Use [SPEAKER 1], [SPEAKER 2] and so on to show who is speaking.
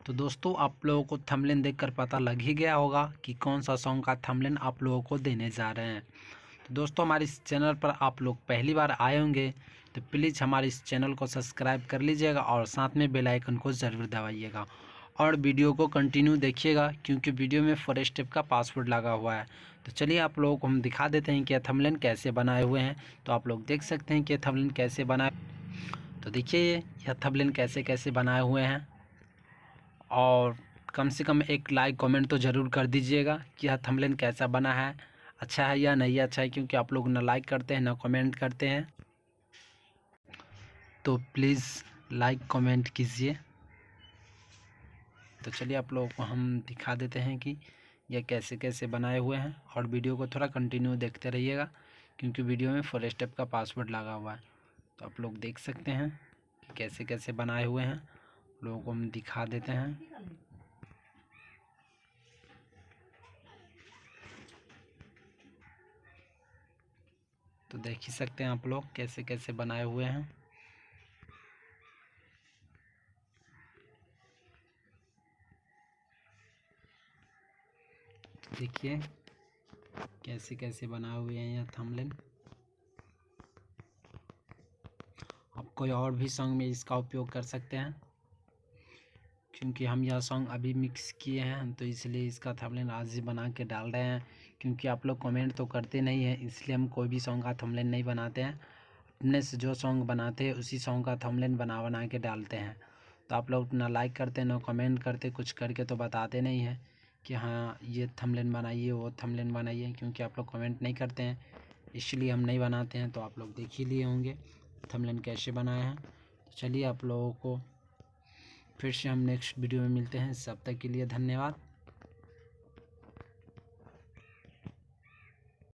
[SPEAKER 1] तो दोस्तों आप लोगों को थंबनेल देखकर पता लग ही गया होगा कि कौन सा सॉन्ग का थंबनेल आप लोगों को देने जा रहे हैं। तो दोस्तों हमारे इस चैनल पर आप लोग पहली बार आए होंगे तो प्लीज़ हमारे इस चैनल को सब्सक्राइब कर लीजिएगा और साथ में बेल आइकन को ज़रूर दबाइएगा और वीडियो को कंटिन्यू देखिएगा क्योंकि वीडियो में 4 स्टेप का पासवर्ड लगा हुआ है। तो चलिए आप लोगों को हम दिखा देते हैं कि यह थंबनेल कैसे बनाए हुए हैं। तो आप लोग देख सकते हैं कि यह थंबनेल कैसे बनाए। तो देखिए यह थंबनेल कैसे कैसे बनाए हुए हैं और कम से कम एक लाइक कमेंट तो ज़रूर कर दीजिएगा कि यह थंबनेल कैसा बना है, अच्छा है या नहीं अच्छा है, क्योंकि आप लोग ना लाइक करते हैं ना कमेंट करते हैं। तो प्लीज़ लाइक कमेंट कीजिए। तो चलिए आप लोगों को हम दिखा देते हैं कि यह कैसे कैसे बनाए हुए हैं और वीडियो को थोड़ा कंटिन्यू देखते रहिएगा क्योंकि वीडियो में 4 स्टेप का पासवर्ड लगा हुआ है। तो आप लोग देख सकते हैं कि कैसे कैसे बनाए हुए हैं, लोगों को हम दिखा देते हैं। तो देख ही सकते हैं आप लोग कैसे कैसे बनाए हुए हैं। देखिए कैसे कैसे बनाए हुए हैं यह थंबनेल। आप कोई और भी सॉन्ग में इसका उपयोग कर सकते हैं क्योंकि हम यह सॉन्ग अभी मिक्स किए हैं तो इसलिए इसका थंबनेल आज ही बना के डाल रहे हैं क्योंकि आप लोग कमेंट तो करते नहीं हैं, इसलिए हम कोई भी सॉन्ग का थंबनेल नहीं बनाते हैं। अपने से जो सॉन्ग बनाते हैं उसी सॉन्ग का थंबनेल बना बना के डालते हैं। तो आप लोग ना लाइक करते ना कमेंट करते, कुछ करके तो बताते नहीं हैं कि हाँ ये थंबनेल बनाइए वो थंबनेल बनाइए, क्योंकि आप लोग कमेंट नहीं करते हैं इसलिए हम नहीं बनाते हैं। तो आप लोग देख ही लिए होंगे थंबनेल कैसे बनाए हैं। तो चलिए आप लोगों को फिर से हम नेक्स्ट वीडियो में मिलते हैं। तब तक के लिए धन्यवाद।